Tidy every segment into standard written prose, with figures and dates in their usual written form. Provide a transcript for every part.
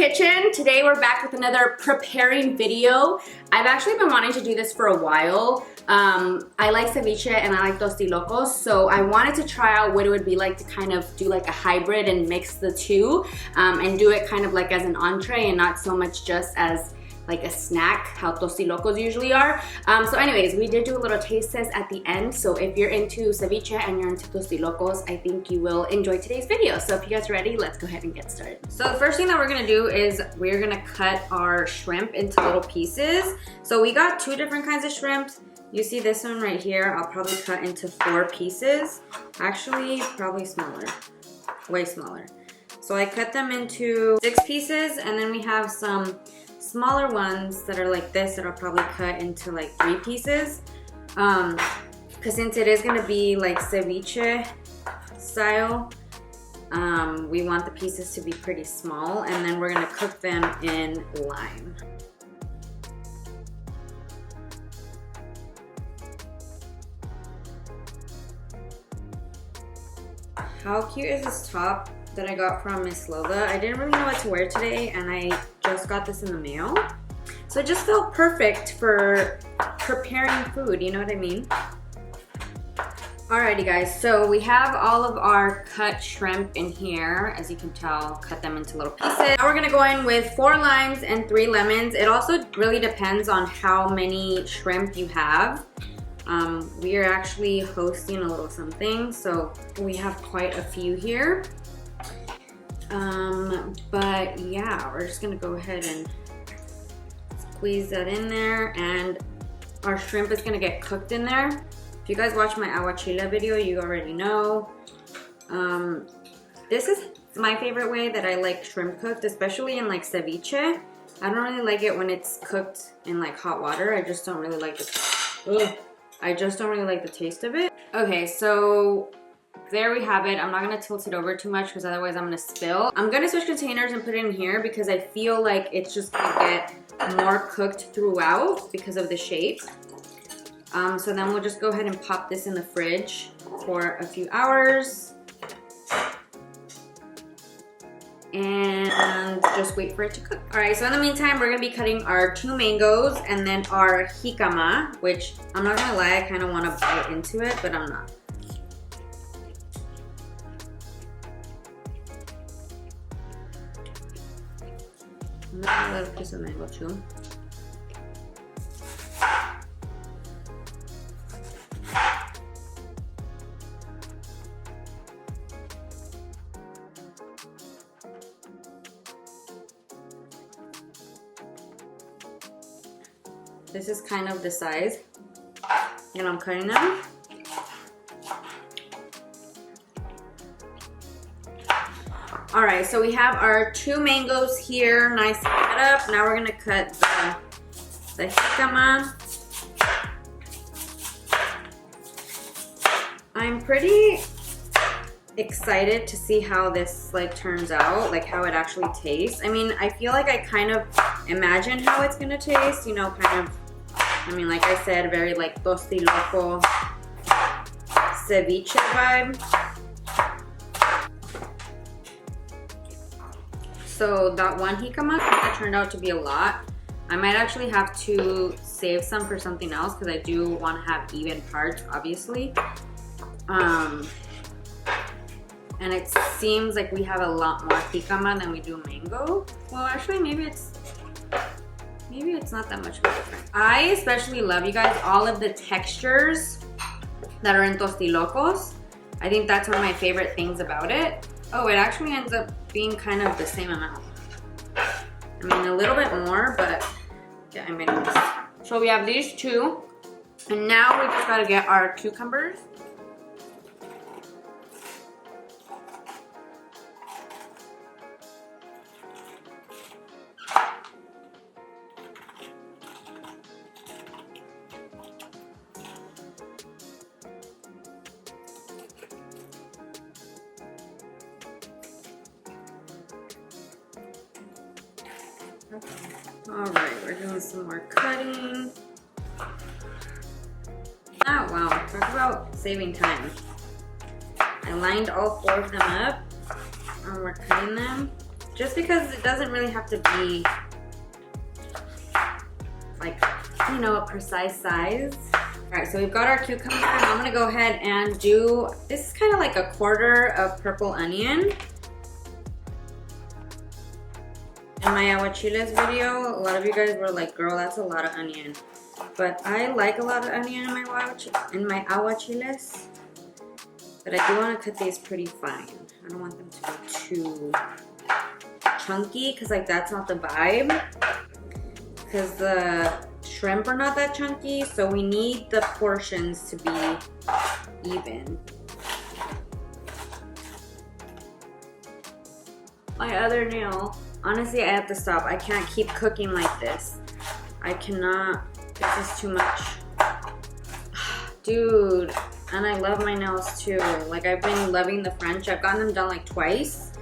kitchen. Today we're back with another preparing video. I've actually been wanting to do this for a while. I like ceviche and I like tostilocos, so I wanted to try out what it would be like to kind of do like a hybrid and mix the two and do it kind of like as an entree and not so much just as like a snack, how tostilocos usually are. So anyways, we did do a little taste test at the end, so if you're into ceviche and you're into tostilocos, I think you will enjoy today's video. So if you guys are ready, let's go ahead and get started. So the first thing that we're gonna do is we're gonna cut our shrimp into little pieces. So we got two different kinds of shrimp. You see this one right here, I'll probably cut into 4 pieces. Actually, probably smaller, way smaller. So I cut them into 6 pieces, and then we have some smaller ones that are like this that I'll probably cut into like 3 pieces. Because since it is gonna be like ceviche style, we want the pieces to be pretty small, and then we're gonna cook them in lime. How cute is this top that I got from Miss Lola? I didn't really know what to wear today, and I just got this in the mail. So it just felt perfect for preparing food, you know what I mean? Alrighty guys, so we have all of our cut shrimp in here. As you can tell, cut them into little pieces. Now we're gonna go in with 4 limes and 3 lemons. It also really depends on how many shrimp you have. We are actually hosting a little something, so we have quite a few here. But yeah, we're just gonna go ahead and squeeze that in there, and our shrimp is gonna get cooked in there. If you guys watch my aguachile video, you already know. This is my favorite way that I like shrimp cooked, especially in like ceviche. I don't really like it when it's cooked in like hot water. I just don't really like I just don't really like the taste of it. Okay, so there we have it. I'm not gonna tilt it over too much because otherwise I'm gonna spill. I'm gonna switch containers and put it in here because I feel like it's just gonna get more cooked throughout because of the shape. So then we'll just go ahead and pop this in the fridge for a few hours and just wait for it to cook. All right, so in the meantime, we're gonna be cutting our 2 mangoes and then our jicama, which I'm not gonna lie, I kind of want to bite into it, but I'm not. I'm gonna a little piece of mango too. This is kind of the size, and I'm cutting them. All right, so we have our 2 mangoes here, nice and cut up. Now we're gonna cut the jicama. I'm pretty excited to see how this like turns out, like how it actually tastes. I mean, I feel like I kind of imagine how it's gonna taste, you know, kind of, I mean, like I said, very like tostiloco ceviche vibe. So that one jicama that turned out to be a lot. I might actually have to save some for something else because I do want to have even parts, obviously. And it seems like we have a lot more jicama than we do mango. Well, actually, maybe it's not that much of a difference. I especially love, you guys, all of the textures that are in tostilocos. I think that's one of my favorite things about it. Oh, it actually ends up being kind of the same amount. I mean, a little bit more, but yeah, I made a mess. So we have these 2, and now we just gotta get our cucumbers. All right, we're doing some more cutting. Oh wow, talk about saving time. I lined all 4 of them up and we're cutting them. just because it doesn't really have to be like, you know, a precise size. All right, so we've got our cucumber. I'm gonna go ahead and do, this is kind of like a quarter of purple onion. In my aguachiles video, a lot of you guys were like, girl, that's a lot of onion. But I like a lot of onion in my aguachiles. But I do want to cut these pretty fine. I don't want them to be too chunky, because like that's not the vibe. Because the shrimp are not that chunky, so we need the portions to be even. My other nail. Honestly, I have to stop. I can't keep cooking like this. I cannot. This is too much. Dude. And I love my nails too. Like, I've been loving the French. I've gotten them done like twice.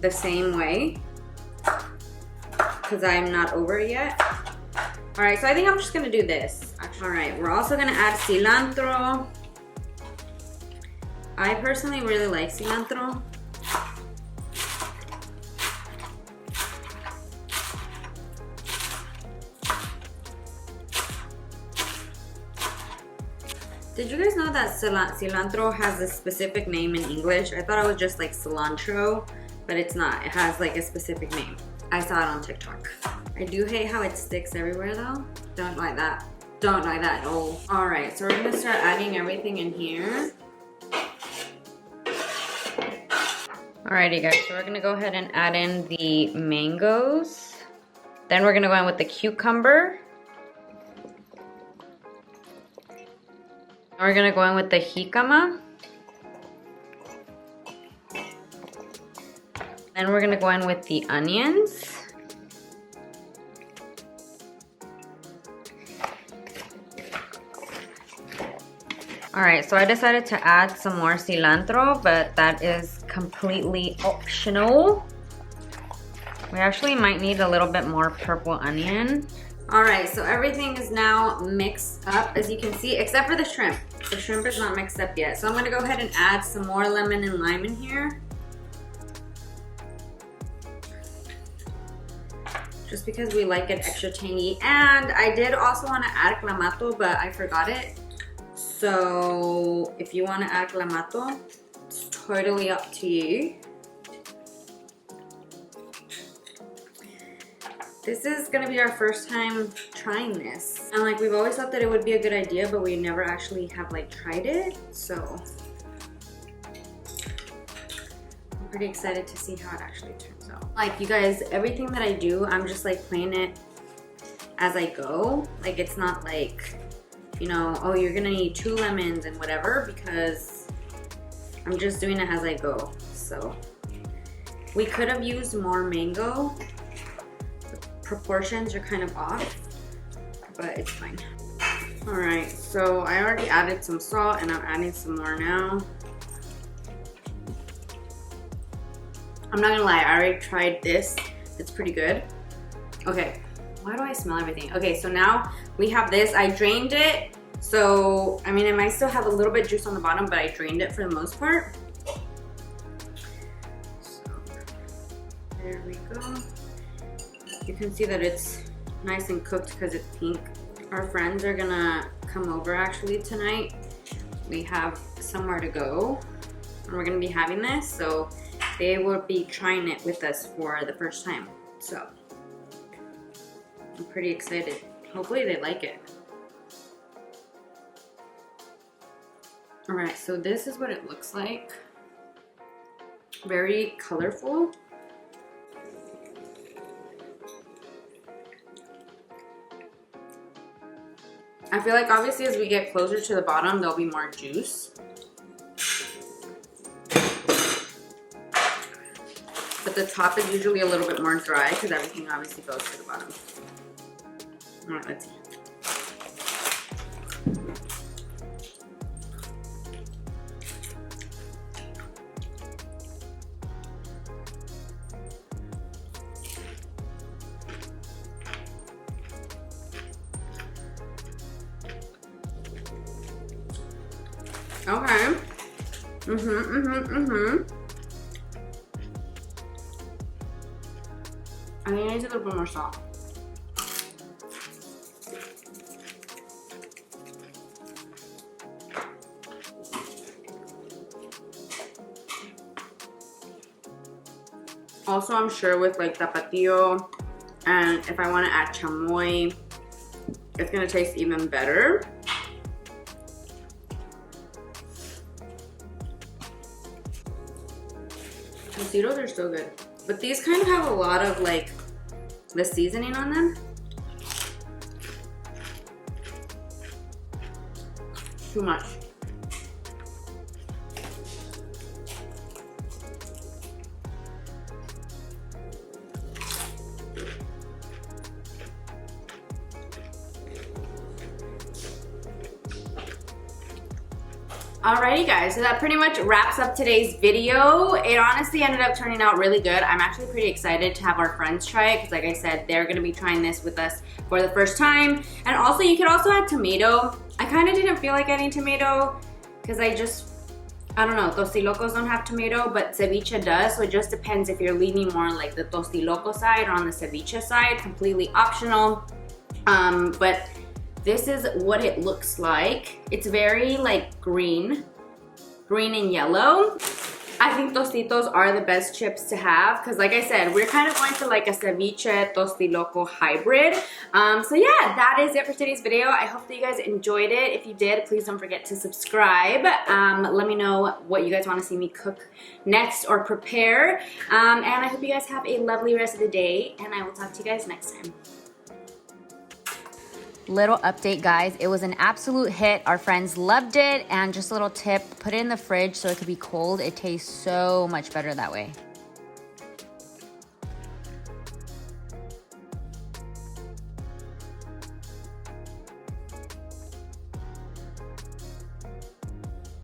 The same way. Because I'm not over it yet. Alright, so I think I'm just going to do this. Alright, we're also going to add cilantro. I personally really like cilantro. Did you guys know that cilantro has a specific name in English? I thought it was just like cilantro, but it's not. It has like a specific name. I saw it on TikTok. I do hate how it sticks everywhere though. Don't like that. Don't like that at all. Alright, so we're gonna start adding everything in here. Alrighty guys, so we're gonna go ahead and add in the mangoes. Then we're gonna go in with the cucumber. We're gonna go in with the jicama. Then we're gonna go in with the onions. Alright, so I decided to add some more cilantro, but that is completely optional. We actually might need a little bit more purple onion. Alright, so everything is now mixed up, as you can see, except for the shrimp. The shrimp is not mixed up yet. So I'm going to go ahead and add some more lemon and lime in here. Just because we like it extra tangy. And I did also want to add clamato, but I forgot it. So if you want to add clamato, it's totally up to you. This is gonna be our first time trying this. And like, we've always thought that it would be a good idea, but we never actually have like tried it. So I'm pretty excited to see how it actually turns out. Like, you guys, everything that I do, I'm just like playing it as I go. Like, it's not like, you know, oh, you're gonna need 2 lemons and whatever, because I'm just doing it as I go. So we could have used more mango. Proportions are kind of off, but it's fine. All right, so I already added some salt and I'm adding some more now. I'm not gonna lie, I already tried this. It's pretty good. Okay, why do I smell everything? Okay, so now we have this. I drained it. So, I mean, it might still have a little bit of juice on the bottom, but I drained it for the most part. So, there we go. You can see that it's nice and cooked because it's pink. Our friends are gonna come over actually tonight. We have somewhere to go and we're gonna be having this, so they will be trying it with us for the first time. So I'm pretty excited. Hopefully they like it. All right, so this is what it looks like. Very colorful. I feel like obviously as we get closer to the bottom, there'll be more juice. But the top is usually a little bit more dry because everything obviously goes to the bottom. All right, let's see. Okay. I think it needs a little bit more salt. Also, I'm sure with like tapatio and if I want to add chamoy, it's gonna taste even better. Tostitos are so good, but these kind of have a lot of like the seasoning on them. Too much. Alrighty guys, so that pretty much wraps up today's video. It honestly ended up turning out really good. I'm actually pretty excited to have our friends try it because like I said, they're gonna be trying this with us for the first time. And also you could also add tomato. I kind of didn't feel like adding tomato because I don't know, tostilocos don't have tomato, but ceviche does, so it just depends if you're leaning more on like the tostiloco side or on the ceviche side, completely optional. But this is what it looks like. It's very like green and yellow. I think Tostitos are the best chips to have because like I said, we're kind of going for like a ceviche tostiloco hybrid. So yeah, that is it for today's video. I hope that you guys enjoyed it. If you did, please don't forget to subscribe. Let me know what you guys want to see me cook next or prepare. And I hope you guys have a lovely rest of the day, and I will talk to you guys next time. Little update guys, it was an absolute hit. Our friends loved it, and just a little tip, put it in the fridge so it could be cold. It tastes so much better that way.